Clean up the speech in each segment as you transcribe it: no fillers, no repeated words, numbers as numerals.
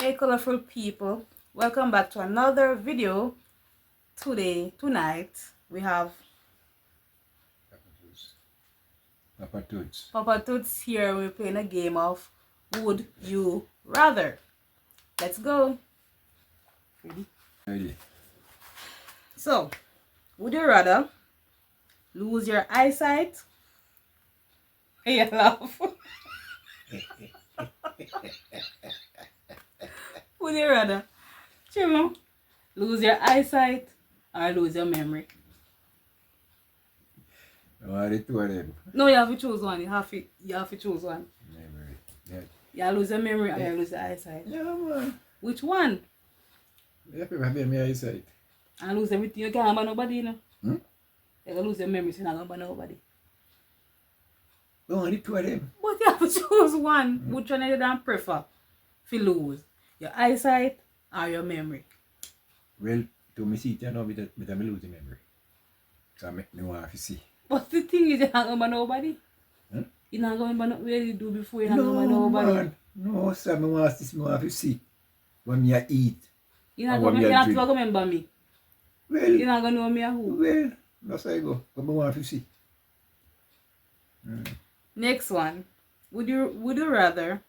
Hey colorful people, welcome back to another video. Tonight we have Papa Toots here. We're playing a game of Would You Rather. Let's go. Ready. So, would you rather lose your eyesight? You laugh. Would you rather, Chimo, lose your eyesight or lose your memory? No, the two of them. No, you have to choose one. You have to choose one. Memory. Yeah. You lose your memory or you lose your eyesight. Yeah, man. Which one? You have to my eyesight. And lose everything. You can't remember nobody, you know. Hmm? You can lose your memory, so you're not remember nobody. No, the two of them. But you have to choose one. Which one you don't prefer if you lose? Your eyesight or your memory? Well, to me see it, I know me lose the memory. So I make me want to see. But the thing is, you're not remember nobody. Hmm? You're not remember what you do before, you're not remember nobody. Man. No, sir, me want to see, me want to see. When me eat. You're not going to remember me. Well, You're not going to know me or who. well, that's how I go. But me want to see. Next one. Would you rather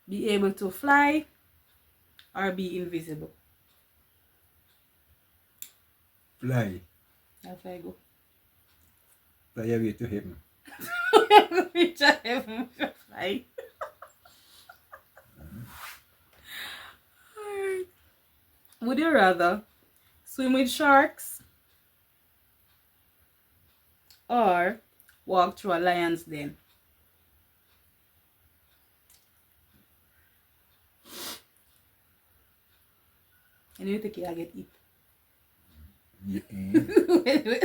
be able to fly or be invisible? Fly. That's how I go. Fly away to heaven. Reach a heaven to fly. Alright. Would you rather swim with sharks or walk through a lion's den? And you think you'll get eat. Yeah. You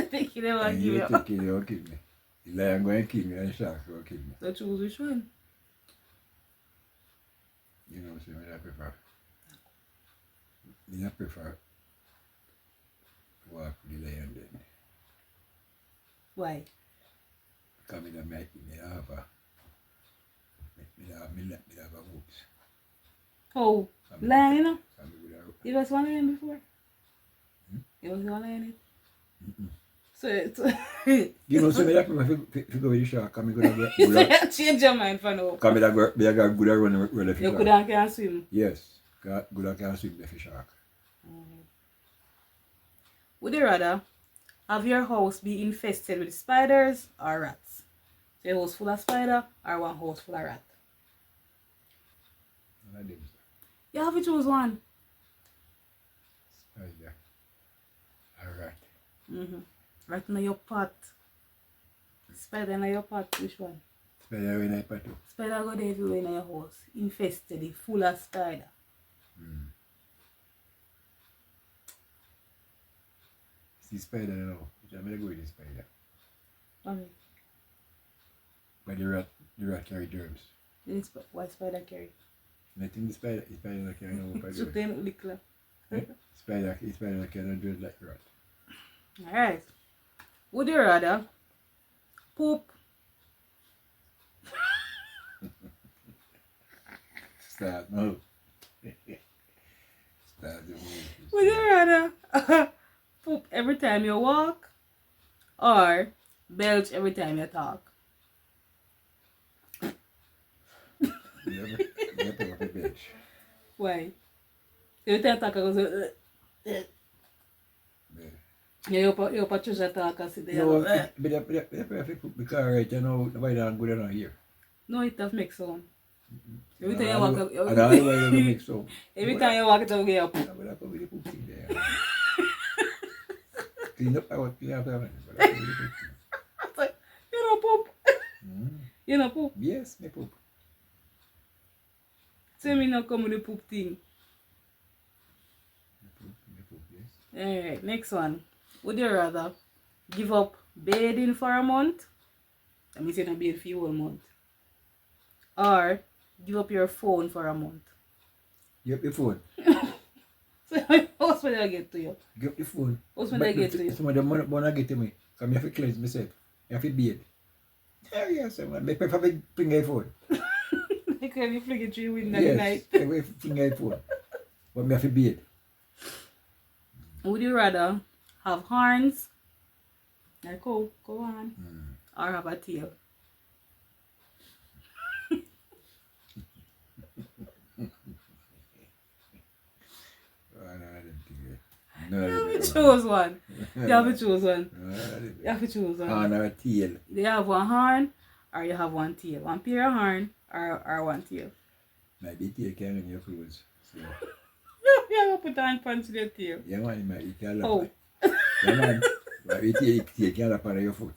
think you never And give you up. think you will kill me. The lion going to kill me and the shark will kill me. So choose which one. You know, so I prefer. I prefer walk with the lion then. Why? Because I have a hopes. Oh, lion, you know? And me would have- You was one lion before? You was one lion? So You know, so I prefer to go with the shark. I'm going to you go. change your mind for now. Because I got good at running with the You shark. couldn't can swim. Yes. Good at can swim with the shark. Would you rather have your house be infested with spiders or rats? So your house full of spider or one house full of rat? None of them. You have to choose one. Spider. Alright. Rat in your pot. Spider in your pot, which one? Spider in a pato. Spider go there everywhere in your house. Infested, full of spider. See spider now. I'm going to go with the spider. Okay. But the rat carry germs. Why spider carry? And I think the spider not carry no germs. So then lickler. Spider not carry no germs like the rat. Alright. Would you rather poop? Start now. Start the movie. Would you rather poop every time you walk or belch every time you talk? Never off the bench. Why? Every time you talk, I go Yeah. you Patricia talk and sit there. No, and go, but I have to put the car right, you know, nobody not good enough here. No, it does make sound. Every And time you walk up, I don't know why you don't make so. every time you walk it up, you But I put the poop thing there. Clean up what you have to have. But I put the poop thing. You know poop. You know poop. Yes, me poop. So me not come with the poop thing. Me poop, yes. Alright, next one. Would you rather give up bathing for a month? That means you're not bathe for a whole month. Or give up your phone for a month. Give up the phone. So what's when I get to you? Give up the phone. What's when I get to you? Some of the money I get to me. Because I have to cleanse myself. I have to bathe. Yes, man. I prefer to bring a phone. Like when you flick it through your window at Yes, night. I have to bring a phone. But me have to beard. Would you rather have horns, like go on, or have a tail? No, You have to choose one. You have to choose one. You have to choose one. Horn or a tail. You have one horn or you have one tail. One pair of horn or one tail. Maybe tail can in your clothes. So. You have to put on punch your tail. Yeah, man, it might can Oh. Yeah, man. Maybe tail can lap on your foot.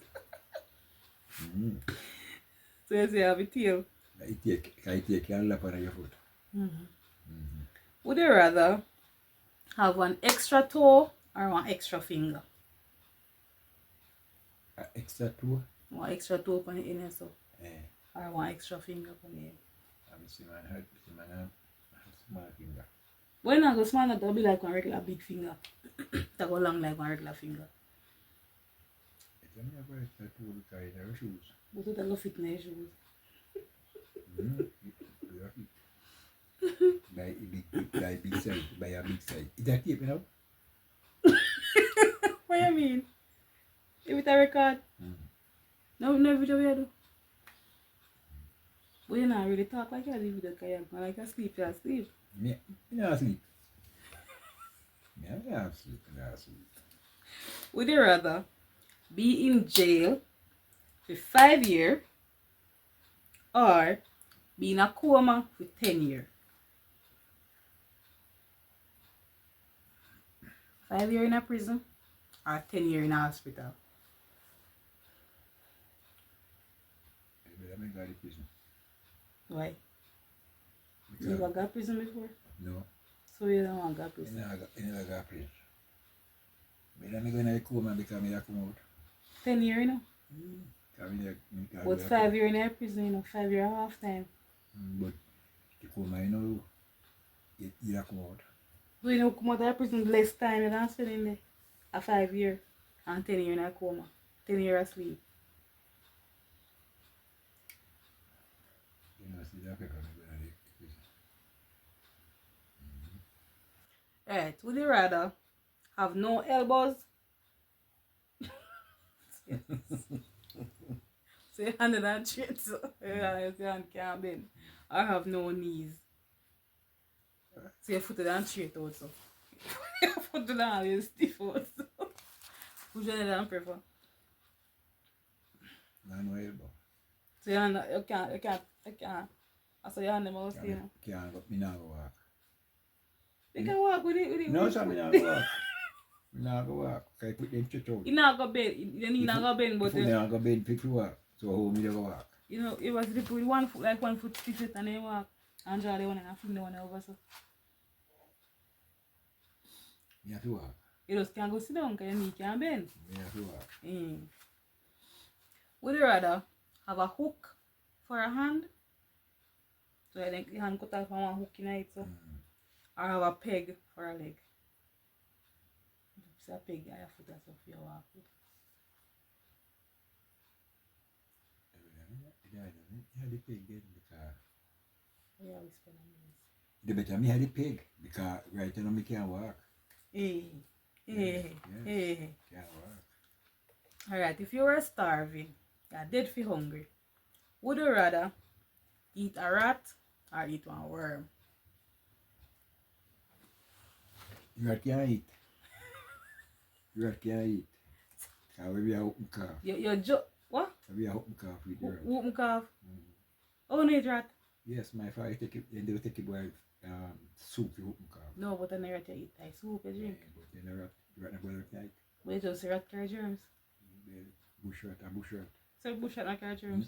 So you say you have a tail. Tail can lap on your foot. Would you rather have one extra toe or one extra finger? Extra toe? One extra toe on the inner so. Eh. Or one extra finger on the end. I see man had small finger. When I go small, that'll be like one regular big finger. That go long like one regular finger. It's only a very extra toe because it's our shoes. But it will fit in your shoes. By a big size. Is that tape, you know? What you mean? If it's a record? No video we do. But you not really talk like you do video because you're like asleep, you're asleep. Me not asleep. Me not asleep. Would you rather be in jail for 5 years or be in a coma for 10 years? 5 years in a prison or 10 years in a hospital? I got the prison. Why? You never got prison before? No. So you don't want to go prison? I never got prison. But I'm going to coma because I come out. 10 years, you know? But 5 years in a prison, you know, 5 years half time. But the coma, you know, you come out. So you know, come out of prison less time you can spend in there. A 5 year and 10 years in a coma. 10 years asleep. You know, see that paper, I'm going to prison. Right, would you rather have no elbows? So your hand and straight, so your hand can't bend. Or have no knees. So your foot and straight also. Your foot and always stiff also. Which one do you prefer? No elbow. So your hand, you can't. So your hand them all stay now. Can't go, me not go walk. You can walk with it. No, sir, me not go walk. Me not go walk. Can I put them stretch out? You not go bend. You need not go bend, but If you not go bend, pick you walk. So how me go walk? you know, it was with one foot, like 1 foot stiff it and then walk. And draw the one and fling the one over so. Me have to walk. You just can't go sit down because your knee can't bend. Me have to walk. Would you rather have a hook for a hand? So I think the hand cut off from one hook in it so. Or have a peg for a leg? It's a peg, I have foot as if you walk with. Yeah, the pig then because Yeah, we spend on this. the better me have the pig because right now me can't walk. Can't Walk. Alright, if you were starving, you're dead for hungry, would you rather eat a rat or eat one worm? Rat can't eat. Rat can't eat. Because we are open calf. What? We are open calf with the rat. Whooping cough? Oh, no, rat? Yes, my father take it, and they will take it by soup to open calf. No, but then the rat you eat like soup, you drink. But then the rat not going to eat. But you just say rat carry germs. Bush rat. So bush rat not carry germs.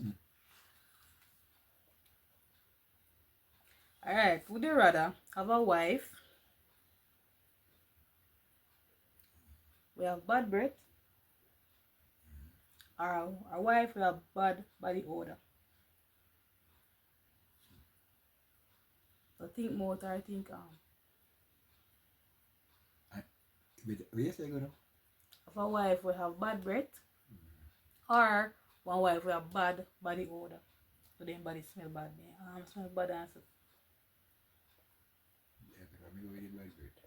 Alright, would you rather have a wife we have bad breath or a wife we have bad body odor? So think more or think Yes, I go now. of a wife we have bad breath or one wife we have bad body odor. So then body smell bad. Smell bad and so. Yeah, because I go with the body breath.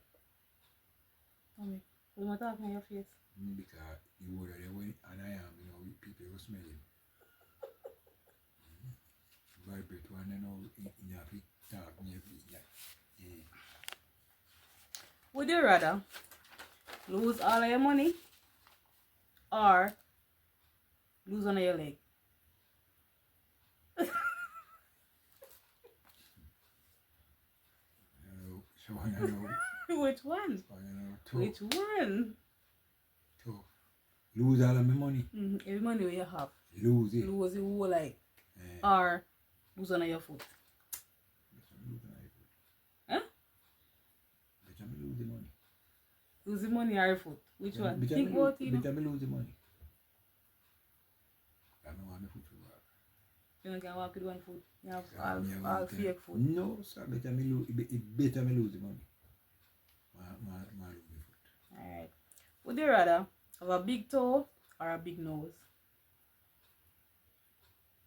Tell me. What am I talking on your face? Because the water there when and I am, people will smell it. Bad breath one and all in your feet talk near feet. Yeah. Would you rather lose all of your money or lose one of your leg? So I know. Which one? So I know. Which one? To lose all of my money. Every money you have. Lose it. Lose it whole like. Or lose one of your foot. Huh? Better me lose the money. Lose the money or your foot? Which one? Better Think about it. Better me lose the money. I don't want my foot to work. You don't can walk with one foot. You have all fake foot. No, sir. Better me lose the money. My lose my foot. Alright. Would you rather have a big toe or a big nose?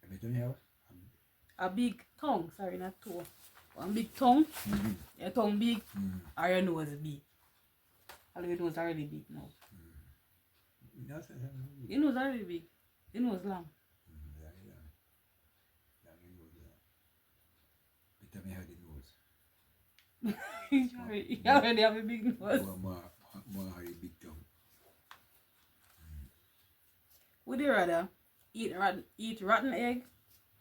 Better me have A big tongue, sorry, not toe. One big tongue, your tongue big, or your nose big. All your nose already big now. Your nose already big. Your nose long. Better me have the nose. You already have a big nose. More have a big tongue. Would you rather eat rotten egg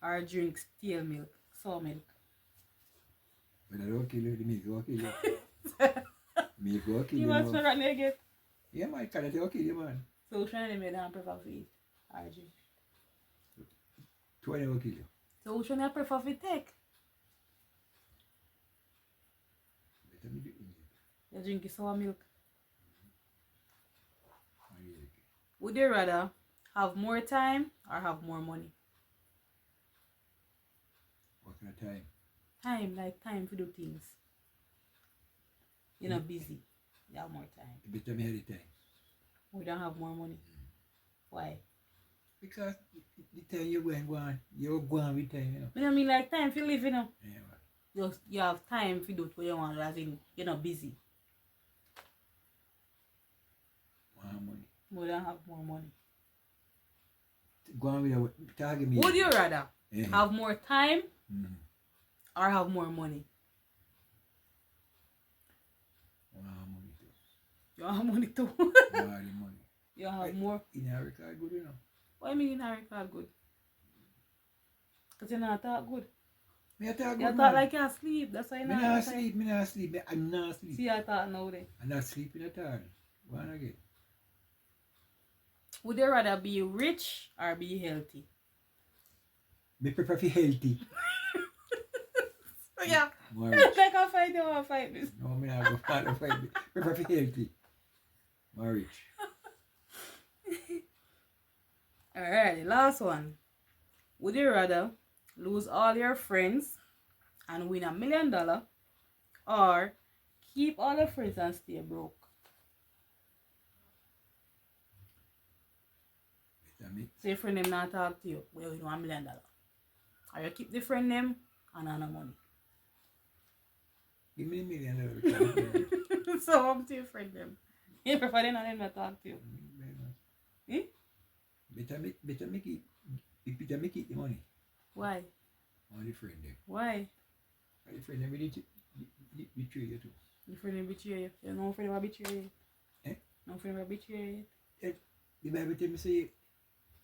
or drink stale milk, sour milk? But I don't kill you, the milk will kill you. Milk will kill you. You want some rotten egg yet? Yeah, man, because it will kill you, man. So which one of them you don't prefer to eat or drink? 20 will kill you. So which one you prefer to take? Better me drink milk. You drink sour milk. Yeah. Would you rather have more time or have more money? What kind of time? Time, like time to do things. You're not busy. You have more time. Better me have the time. We don't have more money. Why? Because the time you're going with time, I mean like time for live, Yeah, man. You have time to do what you want, as in you're not busy. More money. We don't have more money. Go on with the target me. Would you rather have more time or have more money? Money too. You have money too. More the money. You have more. In a record good enough. What do you mean in a record good? Because you're not that good. Me talk You good, talk man. like you're asleep. That's why you're Me not not sleep. I'm not sleep. See you talk now then. I'm not sleeping at all. Go on again. Would you rather be rich or be healthy? Me prefer to healthy. Yeah. More rich. Like I fight you or fight this. No, me not go fight. Prefer to healthy. More rich. Alright, last one. Would you rather lose all your friends and win $1 million or keep all your friends and stay broke? Better me. So your friend them not talk to you, but you win $1 million. Or you keep the friend them and no money. Give me $1 million. So I'm to your friend them. You prefer them and them not talk to you. Eh? Better me keep the money. Why? On the friend them. Why? The friend them will betray you too. Your friend them betray you. You know friend will betray you. Eh? No friend will betray you. The Bible tell me say,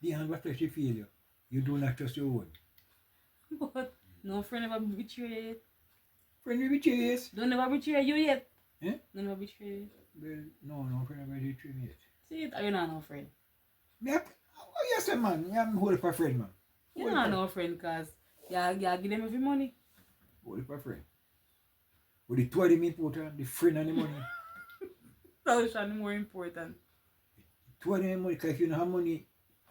the hand what touch you feel you. You do not trust your own. But no friend ever betray you. Friend will betray you. Don't never betray you yet. Eh? Don't never betray you. Well, no friend ever betray me yet. See it? Are you not no friend? Oh yes, man. I'm hold up a friend, man. You're not no friend because you give them every money. Hold up a friend. But the two of them important, the friend and the money. So which one more important? Two of them money, because if you don't have money,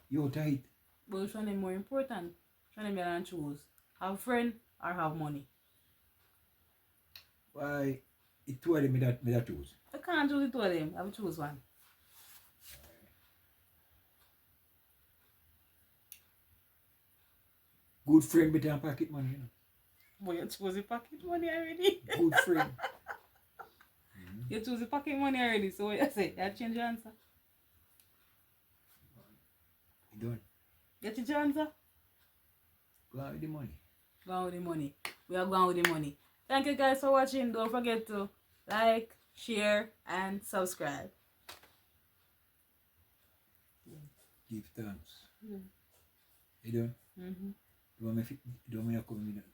you out of it. But which one is more important? Which one you can choose? Have friend or have money? Why, the two of them me that choose. I can't choose the two of them. I will choose one. Good friend better than pocket money, you know. But you choose the pocket money already. Good friend. You choose the pocket money already, so what you say? You change your answer. You done? You change your answer? Go on with the money. Go on with the money. We are going with the money. Thank you guys for watching. Don't forget to like, share, and subscribe. Give thanks. Mm. You done? Mm-hmm. Do you want me to come with that?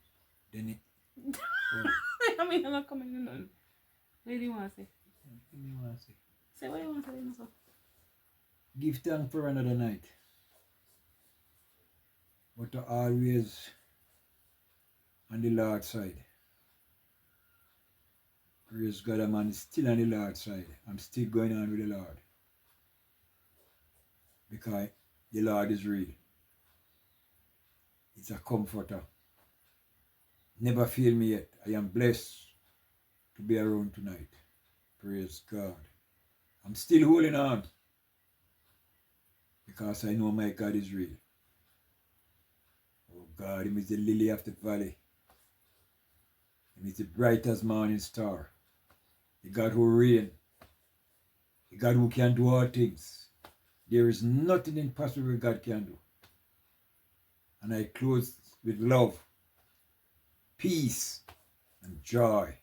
Then it. I mean, I'm not coming in. What do you want to say? What do you want to say? Say what you want to say. So. Give thanks for another night. But to always on the Lord's side. Praise God, I'm still on the Lord's side. I'm still going on with the Lord. Because the Lord is real. It's a comforter. Never fail me yet. I am blessed to be around tonight. Praise God. I'm still holding on. Because I know my God is real. Oh God, Him is the lily of the valley. Him is the brightest morning star. The God who reigns. The God who can do all things. There is nothing impossible God can do. And I close with love, peace, and joy,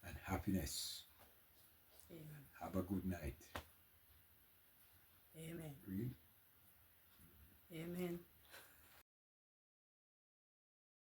and happiness. Amen. Have a good night. Amen. Real? Amen.